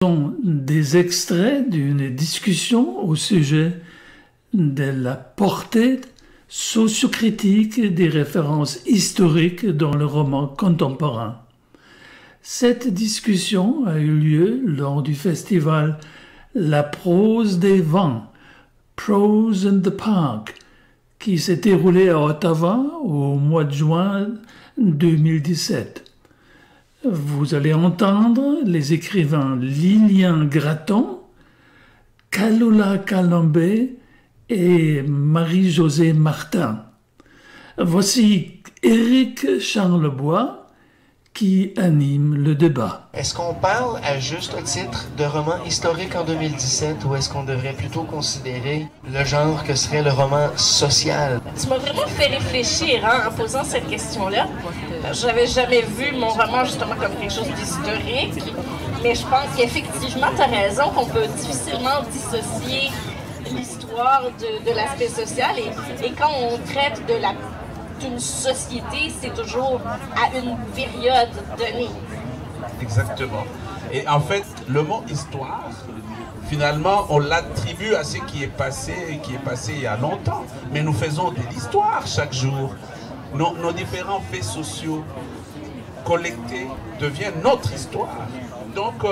Sont des extraits d'une discussion au sujet de la portée sociocritique des références historiques dans le roman contemporain. Cette discussion a eu lieu lors du festival La prose des vents, Prose in the Park, qui s'est déroulé à Ottawa au mois de juin 2017. Vous allez entendre les écrivains Lilian Gratton, Kalula Kalambé et Marie-Josée Martin. Voici Éric Charlebois qui anime le débat. Est-ce qu'on parle à juste titre de roman historique en 2017 ou est-ce qu'on devrait plutôt considérer le genre que serait le roman social? Tu m'as vraiment fait réfléchir en posant cette question-là. Je n'avais jamais vu mon roman justement comme quelque chose d'historique, mais je pense qu'effectivement, tu as raison qu'on peut difficilement dissocier l'histoire de l'aspect social et quand on traite d'une société, c'est toujours à une période donnée. Exactement. Et en fait, le mot histoire, finalement, on l'attribue à ce qui est passé il y a longtemps. Mais nous faisons de l'histoire chaque jour. Nos différents faits sociaux collectés deviennent notre histoire. Donc,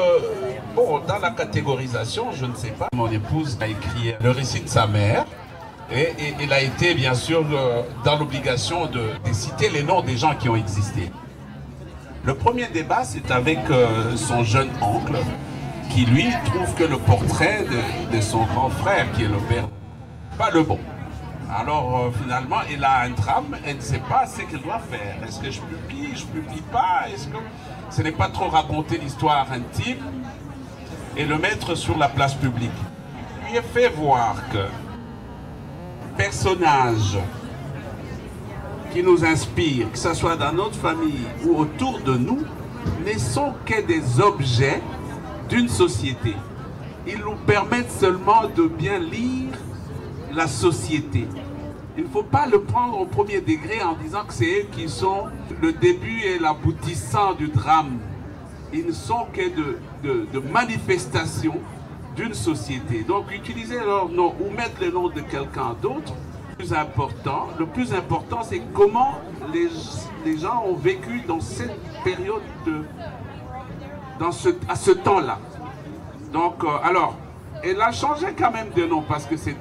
dans la catégorisation, je ne sais pas. Mon épouse a écrit le récit de sa mère. Et il a été, bien sûr, dans l'obligation de citer les noms des gens qui ont existé. Le premier débat, c'est avec son jeune oncle, qui lui trouve que le portrait de son grand frère, qui est le père, pas le bon. Alors, finalement, il a un drame, elle ne sait pas ce qu'elle doit faire. Est-ce que je publie pas? Est-ce que ce n'est pas trop raconter l'histoire intime et le mettre sur la place publique? Il lui a fait voir que personnages qui nous inspirent, que ce soit dans notre famille ou autour de nous, ne sont que des objets d'une société. Ils nous permettent seulement de bien lire la société. Il ne faut pas le prendre au premier degré en disant que c'est eux qui sont le début et l'aboutissant du drame. Ils ne sont que de manifestations d'une société. Donc utiliser leur nom ou mettre le nom de quelqu'un d'autre, le plus important c'est comment les gens ont vécu dans cette période, à ce temps-là. Donc alors, elle a changé quand même de nom parce que c'est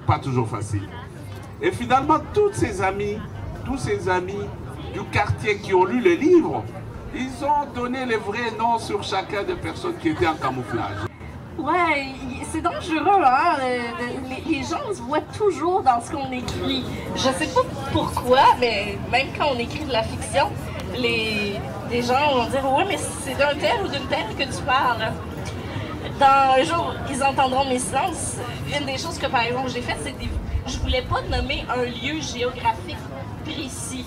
pas toujours facile. Et finalement, tous ces amis du quartier qui ont lu le livre, ils ont donné les vrais noms sur chacun des personnes qui étaient en camouflage. Ouais, c'est dangereux, hein? Les gens se voient toujours dans ce qu'on écrit. Je sais pas pourquoi, mais même quand on écrit de la fiction, les gens vont dire « Ouais, mais c'est d'un tel ou d'une telle que tu parles. » Dans un jour, ils entendront mes silences. Une des choses que, par exemple, j'ai faites, c'est que je voulais pas nommer un lieu géographique précis.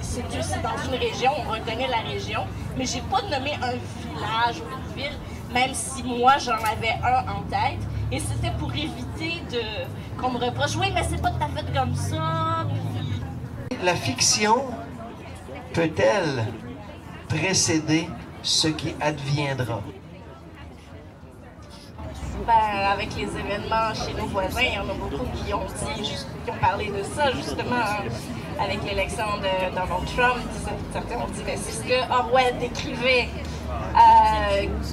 C'est dans une région, on reconnaît la région, mais j'ai pas nommé un village ou une ville, même si moi j'en avais un en tête, et c'était pour éviter qu'on me reproche « Oui, mais c'est pas tout à fait comme ça. » La fiction peut-elle précéder ce qui adviendra? Ben, avec les événements chez nos voisins, il y en a beaucoup qui ont parlé de ça, justement, avec l'élection de Donald Trump. Certains ont dit, mais c'est ce que Orwell décrivait.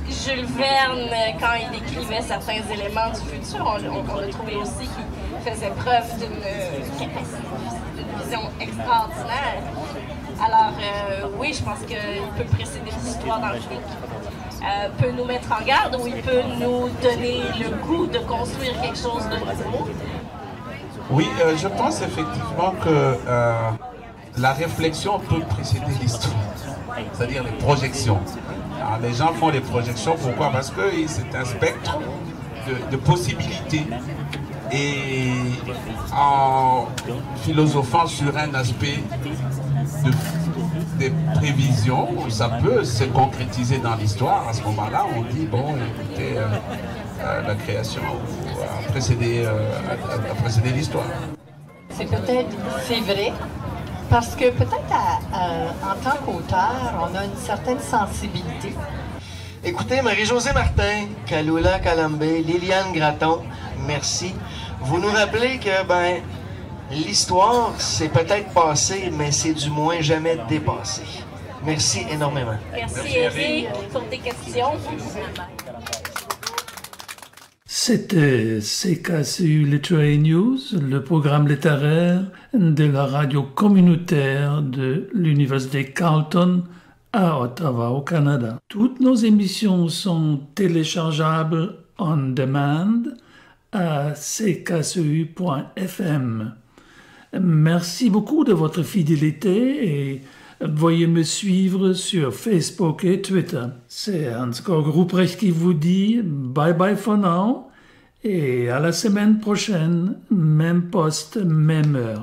Jules Verne, quand il décrivait certains éléments du futur, on a trouvé aussi qu'il faisait preuve d'une vision extraordinaire. Alors, oui, je pense qu'il peut précéder l'histoire dans le film. Peut nous mettre en garde ou il peut nous donner le goût de construire quelque chose de nouveau. Oui, je pense effectivement que la réflexion peut précéder l'histoire, c'est-à-dire les projections. Alors, les gens font des projections, pourquoi? Parce que c'est un spectre de possibilités. Et en philosophant sur un aspect des prévisions, ça peut se concrétiser dans l'histoire. À ce moment-là, on dit, bon, écoutez, la création a précédé l'histoire. C'est vrai, parce que peut-être en tant qu'auteur, on a une certaine sensibilité. Écoutez, Marie-Josée Martin, Kalula Kalambé, Liliane Gratton, merci. Vous nous rappelez que, l'histoire, c'est peut-être passé, mais c'est du moins jamais dépassé. Merci énormément. Merci Eric pour tes questions. C'était CKCU Literary News, le programme littéraire de la radio communautaire de l'Université Carleton à Ottawa, au Canada. Toutes nos émissions sont téléchargeables on demand à ckcu.fm. Merci beaucoup de votre fidélité et veuillez me suivre sur Facebook et Twitter. C'est Hans-Georg Ruprecht qui vous dit bye bye for now et à la semaine prochaine, même poste, même heure.